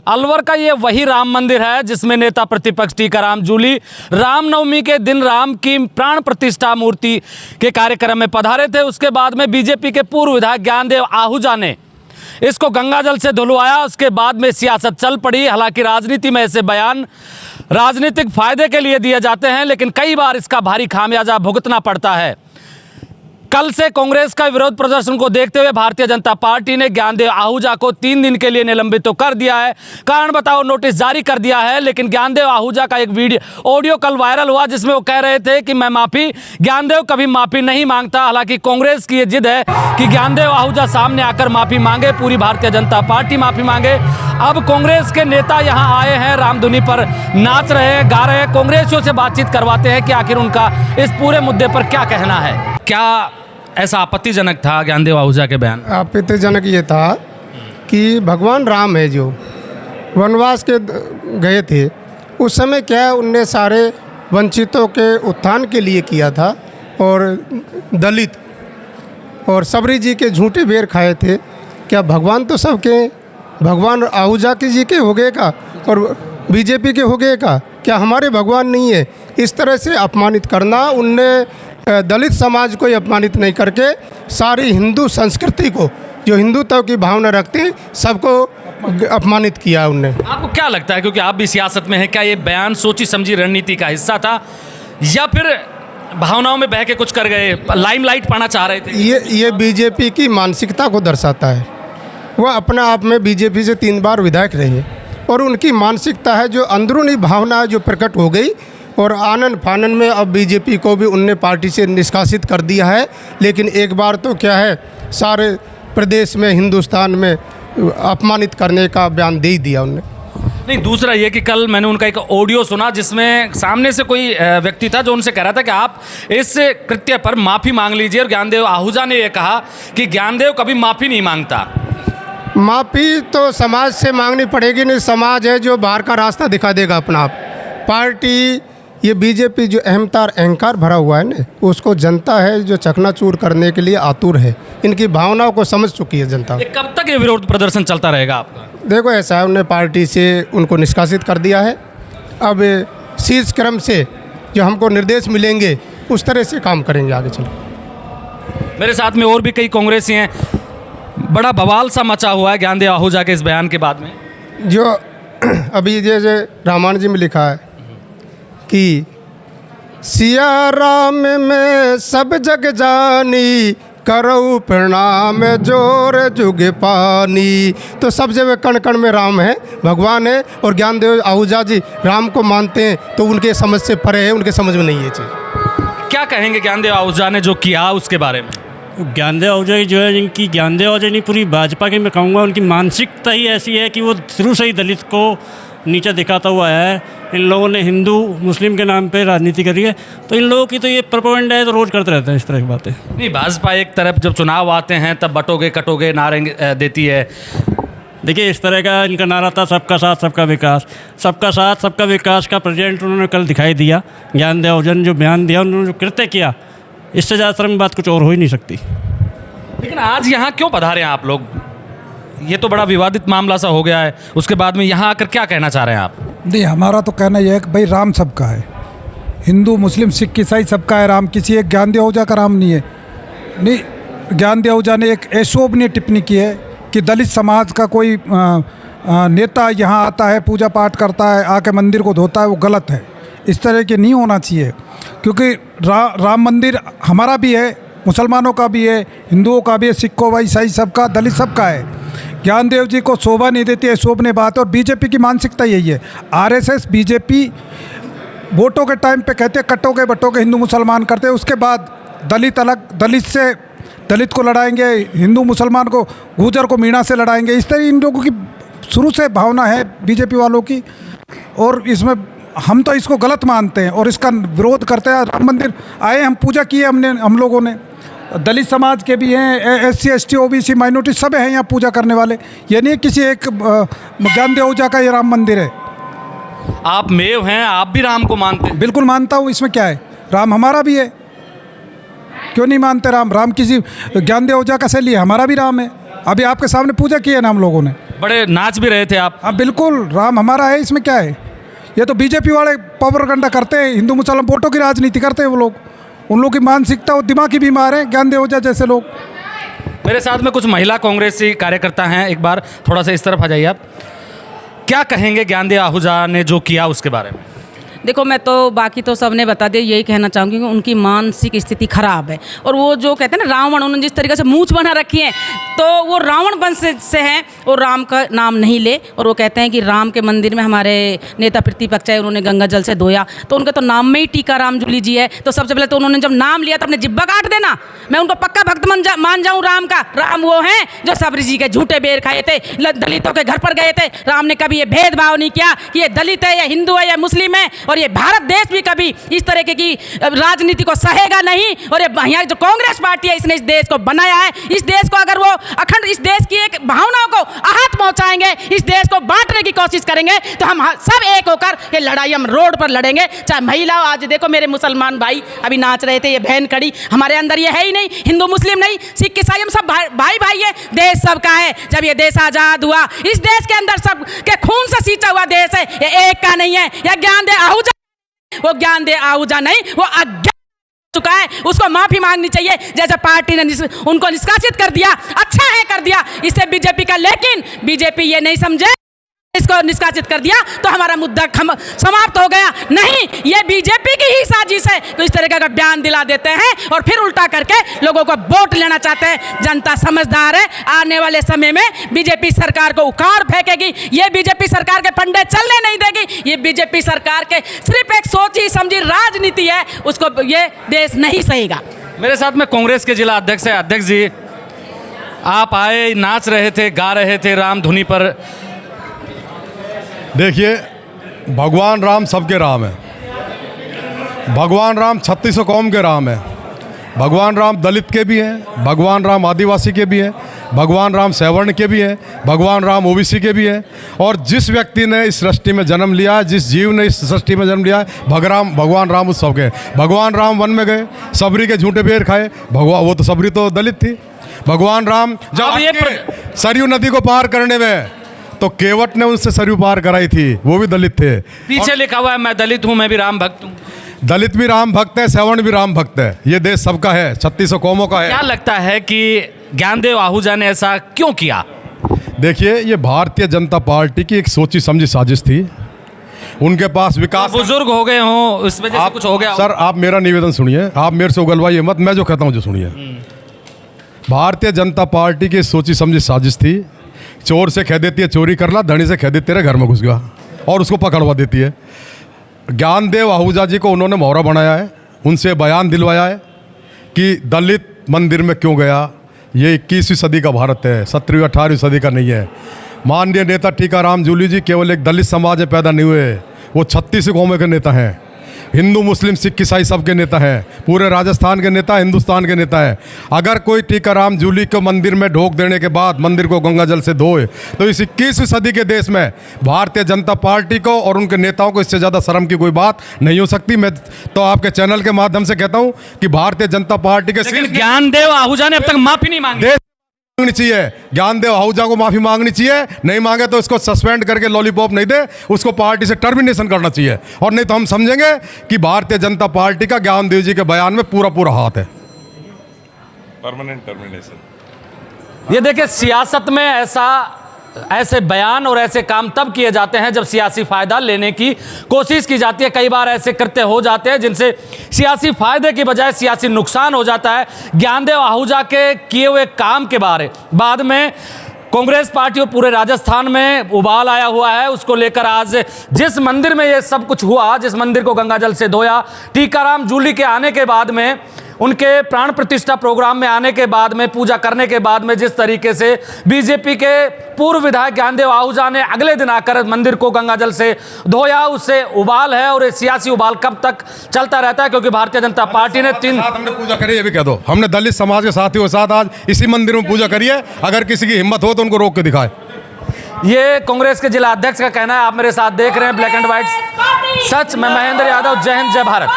अलवर का ये वही राम मंदिर है जिसमें नेता प्रतिपक्ष टीकाराम जूली रामनवमी के दिन राम की प्राण प्रतिष्ठा मूर्ति के कार्यक्रम में पधारे थे। उसके बाद में बीजेपी के पूर्व विधायक ज्ञानदेव आहूजा ने इसको गंगाजल से धुलवाया। उसके बाद में सियासत चल पड़ी। हालांकि राजनीति में ऐसे बयान राजनीतिक फायदे के लिए दिए जाते हैं, लेकिन कई बार इसका भारी खामियाजा भुगतना पड़ता है। कल से कांग्रेस का विरोध प्रदर्शन को देखते हुए भारतीय जनता पार्टी ने ज्ञानदेव आहूजा को 3 दिन के लिए निलंबित तो कर दिया है, कारण बताओ नोटिस जारी कर दिया है। लेकिन ज्ञानदेव आहूजा का एक ऑडियो कल वायरल हुआ जिसमें वो कह रहे थे कि मैं माफ़ी, ज्ञानदेव कभी माफ़ी नहीं मांगता। हालांकि कांग्रेस की ये जिद है कि ज्ञानदेव आहूजा सामने आकर माफ़ी मांगे, पूरी भारतीय जनता पार्टी माफ़ी मांगे। अब कांग्रेस के नेता यहाँ आए हैं, रामधुनी पर नाच रहे हैं, गा रहे हैं। कांग्रेसियों से बातचीत करवाते हैं कि आखिर उनका इस पूरे मुद्दे पर क्या कहना है। क्या ऐसा आपत्तिजनक था ज्ञानदेव आहूजा के बयान? आपत्तिजनक ये था कि भगवान राम है जो वनवास के गए थे, उस समय क्या उनने सारे वंचितों के उत्थान के लिए किया था और दलित और सबरी जी के झूठे बेर खाए थे। क्या भगवान तो सबके, भगवान आहूजा की जी के हो गए का और बीजेपी के हो गए का? क्या हमारे भगवान नहीं है? इस तरह से अपमानित करना, उनने दलित समाज को अपमानित नहीं करके सारी हिंदू संस्कृति को, जो हिंदुत्व की भावना रखते हैं, सबको अपमानित किया उनने। आपको क्या लगता है, क्योंकि आप भी सियासत में हैं, क्या ये बयान सोची समझी रणनीति का हिस्सा था या फिर भावनाओं में बह के कुछ कर गए, लाइमलाइट पाना चाह रहे थे? ये बीजेपी की मानसिकता को दर्शाता है। वह अपने आप में बीजेपी से 3 बार विधायक रहे और उनकी मानसिकता है जो अंदरूनी भावना जो प्रकट हो गई और आनन फानन में अब बीजेपी को भी उनने पार्टी से निष्कासित कर दिया है। लेकिन एक बार तो क्या है, सारे प्रदेश में, हिंदुस्तान में अपमानित करने का बयान दे ही दिया उनने। नहीं, दूसरा ये कि कल मैंने उनका एक ऑडियो सुना जिसमें सामने से कोई व्यक्ति था जो उनसे कह रहा था कि आप इस कृत्य पर माफ़ी मांग लीजिए, और ज्ञानदेव आहूजा ने यह कहा कि ज्ञानदेव कभी माफ़ी नहीं मांगता। माफ़ी तो समाज से मांगनी पड़ेगी, नहीं समाज है जो बाहर का रास्ता दिखा देगा अपना आप। पार्टी, ये बीजेपी जो अहंकार भरा हुआ है ना, उसको जनता है जो चकनाचूर करने के लिए आतुर है। इनकी भावनाओं को समझ चुकी है जनता। कब तक ये विरोध प्रदर्शन चलता रहेगा आपका? देखो ऐसा है, उन्होंने पार्टी से उनको निष्कासित कर दिया है। अब शीर्ष क्रम से जो हमको निर्देश मिलेंगे उस तरह से काम करेंगे आगे चल। मेरे साथ में और भी कई कांग्रेसी हैं। बड़ा बवाल सा मचा हुआ है ज्ञानदेव आहूजा के इस बयान के बाद में। जो अभी जैसे रामायण जी में लिखा है कि सिया राम में सब जग जानी, करऊ प्रणाम जोर जुग पानी। तो सब जगह कण कण में राम है, भगवान है। और ज्ञानदेव आहूजा जी राम को मानते हैं तो उनके समझ से परे है, उनके समझ में नहीं है चीज़। क्या कहेंगे ज्ञानदेव आहूजा ने जो किया उसके बारे में? ज्ञानदेव आहूजा की जो है, जिनकी ज्ञानदेव आहूजा नहीं पूरी भाजपा की मैं कहूँगा, उनकी मानसिकता ही ऐसी है कि वो शुरू से ही दलित को नीचा दिखाता हुआ है। इन लोगों ने हिंदू मुस्लिम के नाम पे राजनीति करी है, तो इन लोगों की तो ये प्रोपेगेंडा है, तो रोज़ करते रहते हैं इस तरह की बातें। नहीं, भाजपा एक तरफ जब चुनाव आते हैं तब बटोगे कटोगे नारे देती है। देखिए, इस तरह का इनका नारा था, सबका साथ सबका विकास। सबका साथ सबका विकास का प्रेजेंट उन्होंने कल दिखाई दिया। ज्ञानदेव आहूजा ने जो बयान दिया, उन्होंने जो कृत्य किया, इससे ज़्यादा में बात कुछ और हो ही नहीं सकती। लेकिन आज यहाँ क्यों पधारे हैं आप लोग? ये तो बड़ा विवादित मामला सा हो गया है। उसके बाद में यहाँ आकर क्या कहना चाह रहे हैं आप? नहीं, हमारा तो कहना यह है कि भाई राम सबका है, हिंदू मुस्लिम सिख ईसाई सबका है राम, किसी एक ज्ञानदेव आहूजा का राम नहीं है। नहीं, ज्ञानदेव आहूजा ने एक अशोभनीय टिप्पणी की है कि दलित समाज का कोई नेता यहाँ आता है, पूजा पाठ करता है, आके मंदिर को धोता है, वो गलत है। इस तरह के नहीं होना चाहिए, क्योंकि राम मंदिर हमारा भी है, मुसलमानों का भी है, हिंदुओं का भी है, सिखों व ईसाई सबका, दलित सबका है। ज्ञानदेव जी को शोभा नहीं देती है, शोभनीय बात है। और बीजेपी की मानसिकता यही है। आरएसएस बीजेपी वोटों के टाइम पे कहते कटोगे बटोगे हिंदू मुसलमान करते, उसके बाद दलित अलग, दलित से दलित को लड़ाएंगे, हिंदू मुसलमान को, गुर्जर को मीणा से लड़ाएंगे। इस तरह इन लोगों की शुरू से भावना है बीजेपी वालों की, और इसमें हम तो इसको गलत मानते हैं और इसका विरोध करते हैं। राम मंदिर आए, हम पूजा की है, हम लोगों ने। दलित समाज के भी हैं, SC ST OBC माइनॉरिटी सब हैं यहाँ पूजा करने वाले। ये नहीं किसी एक ज्ञानदेव आहूजा का ये राम मंदिर है। आप मेव हैं, आप भी राम को मानते हैं? बिल्कुल मानता हूँ, इसमें क्या है, राम हमारा भी है। क्यों नहीं मानते राम? राम किसी ज्ञानदेव आहूजा का शैली है, हमारा भी राम है। अभी आपके सामने पूजा की है ना हम लोगों ने। बड़े नाच भी रहे थे आप। हाँ बिल्कुल, राम हमारा है, इसमें क्या है। ये तो बीजेपी वाले प्रोपेगेंडा करते हैं, हिंदू मुसलमान वोटों की राजनीति करते हैं वो लोग। उन लोग की मानसिकता और दिमागी बीमार है, ज्ञानदेव ओझा जैसे लोग। मेरे साथ में कुछ महिला कांग्रेसी कार्यकर्ता हैं, एक बार थोड़ा सा इस तरफ आ जाइए आप। क्या कहेंगे ज्ञानदेव आहूजा ने जो किया उसके बारे में? देखो, मैं तो बाकी तो सबने बता दिया, यही कहना चाहूँगी कि उनकी मानसिक स्थिति खराब है। और वो जो कहते हैं ना रावण, उन्होंने जिस तरीके से मूंछ बना रखी है, तो वो रावण वंश से हैं और राम का नाम नहीं ले। और वो कहते हैं कि राम के मंदिर में हमारे नेता प्रतिपक्ष है, उन्होंने गंगा जल से धोया, तो उनके तो नाम में ही टीकाराम जूली जी है। तो सबसे पहले तो उन्होंने जब नाम लिया तो अपने जिब्बा काट देना। मैं उनको पक्का भक्त मान जाऊँ राम का। राम वो हैं जो सबरी जी के झूठे बेर खाए थे, दलितों के घर पर गए थे। राम ने कभी ये भेदभाव नहीं किया कि ये दलित है या हिंदू है या मुस्लिम है। और ये भारत देश भी कभी इस तरह की राजनीति को सहेगा नहीं। और ये यहाँ जो कांग्रेस पार्टी है, इसने इस देश को बनाया है। इस देश को अगर वो अखंड, इस देश की एक भावनाओं को आहत पहुंचाएंगे, इस देश को बांटने की कोशिश करेंगे, तो हम सब एक होकर ये लड़ाई हम रोड पर लड़ेंगे। चाहे महिला, आज देखो मेरे मुसलमान भाई अभी नाच रहे थे, ये बहन कड़ी, हमारे अंदर ये है ही नहीं, हिंदू मुस्लिम नहीं, सिख ईसाई, हम सब भाई भाई है। देश सबका है। जब ये देश आजाद हुआ, इस देश के अंदर सब के खून से सींचा हुआ देश है, ये एक का नहीं है। या ज्ञानदेव आहूजा, वो ज्ञानदेव आहूजा नहीं, वो अज्ञान चुका है, उसको माफी मांगनी चाहिए। जैसे पार्टी ने उनको निष्कासित कर दिया, अच्छा है कर दिया, इससे बीजेपी का, लेकिन बीजेपी ये नहीं समझे, इसको निष्कासित कर दिया तो हमारा मुद्दा समाप्त हो गया। नहीं, ये बीजेपी की ही साजिश है। तो इस तरह का बयान दिला देते हैं और फिर उल्टा करके लोगों को वोट लेना चाहते हैं। जनता समझदार है, आने वाले समय में बीजेपी सरकार को उखाड़ फेंकेगी। ये बीजेपी सरकार के फंडे चलने नहीं देगी। ये बीजेपी सरकार के सिर्फ एक सोची समझी राजनीति है, उसको ये देश नहीं सहेगा। मेरे साथ में कांग्रेस के जिला अध्यक्ष है। अध्यक्ष जी, आप आए, नाच रहे थे, गा रहे थे राम धुनी पर। देखिए, भगवान राम सबके राम है। भगवान राम 36 कौम के राम है। भगवान राम दलित के भी हैं, भगवान राम आदिवासी के भी हैं, भगवान राम सवर्ण के भी हैं, भगवान राम ओबीसी के भी हैं। और जिस व्यक्ति ने इस सृष्टि में जन्म लिया है, जिस जीव ने इस सृष्टि में जन्म लिया है, भगवान राम उस सबके। भगवान राम वन में गए, सबरी के झूठे बेर खाए, वो तो सबरी तो दलित थी। भगवान राम जब सरयू नदी को पार करने में तो केवट ने उनसे सरयू पार कराई थी, वो भी दलित थे। पीछे लिखा हुआ है मैं दलित हूँ, मैं भी राम भक्त हूँ। दलित भी राम भक्त है, सवर्ण भी राम भक्त है। ये देश सबका है, 36 कौमों का है। क्या लगता है कि ज्ञानदेव आहूजा ने ऐसा क्यों किया? देखिए, ये भारतीय जनता पार्टी की एक सोची समझी साजिश थी। उनके पास विकास, बुजुर्ग हो गए हों, इस वजह से कुछ हो गया। सर, आप मेरा निवेदन सुनिए, आप मेरे से उगलवाइए मत, मैं जो कहता हूँ जो सुनिए। भारतीय जनता पार्टी की सोची समझी साजिश थी। चोर से कह देती है चोरी करना, धनी से कह देती तेरे घर में घुस गया, और उसको पकड़वा देती है। ज्ञानदेव आहूजा जी को उन्होंने मोहरा बनाया है, उनसे बयान दिलवाया है कि दलित मंदिर में क्यों गया। ये 21वीं सदी का भारत है, 17वीं 18वीं सदी का नहीं है। माननीय नेता टीकाराम जूली जी केवल एक दलित समाज में पैदा नहीं हुए, वो 36 कौमों के नेता हैं। हिंदू मुस्लिम सिख ईसाई सबके नेता हैं, पूरे राजस्थान के नेता, हिंदुस्तान के नेता हैं। अगर कोई टीकाराम जूली को मंदिर में ढोक देने के बाद मंदिर को गंगा जल से धोए, तो इस 21वीं सदी के देश में भारतीय जनता पार्टी को और उनके नेताओं को इससे ज़्यादा शर्म की कोई बात नहीं हो सकती। मैं तो आपके चैनल के माध्यम से कहता हूँ कि भारतीय जनता पार्टी के लेकिन ज्ञानदेव आहूजा ने अब तक माफी नहीं मांगी। मांगनी चाहिए, ज्ञानदेव आहूजा को माफी मांगनी चाहिए। नहीं मांगे तो इसको सस्पेंड करके लॉलीपॉप नहीं दे, उसको पार्टी से टर्मिनेशन करना चाहिए। और नहीं तो हम समझेंगे कि भारतीय जनता पार्टी का ज्ञानदेव जी के बयान में पूरा पूरा हाथ है। Permanent termination. ये देखिए, सियासत में ऐसे बयान और ऐसे काम तब किए जाते हैं जब सियासी फायदा लेने की कोशिश की जाती है। कई बार ऐसे कृत्य हो जाते हैं जिनसे सियासी फायदे की बजाय सियासी नुकसान हो जाता है। ज्ञानदेव आहूजा के किए हुए काम के बाद में कांग्रेस पार्टी और पूरे राजस्थान में उबाल आया हुआ है। उसको लेकर आज जिस मंदिर में ये सब कुछ हुआ, जिस मंदिर को गंगाजल से धोया, टीकाराम जूली के आने के बाद में, उनके प्राण प्रतिष्ठा प्रोग्राम में आने के बाद में, पूजा करने के बाद में जिस तरीके से बीजेपी के पूर्व विधायक ज्ञानदेव आहूजा ने अगले दिन आकर मंदिर को गंगाजल से धोया, उससे उबाल है। और ये सियासी उबाल कब तक चलता रहता है, क्योंकि भारतीय जनता पार्टी ने हमने पूजा करी, ये भी कह दो, हमने दलित समाज के साथियों के साथ आज इसी मंदिर में पूजा करी है। अगर किसी की हिम्मत हो तो उनको रोक के दिखाए। ये कांग्रेस के जिला अध्यक्ष का कहना है। आप मेरे साथ देख रहे हैं ब्लैक एंड व्हाइट सच। मैं महेंद्र यादव, जय हिंद, जय भारत।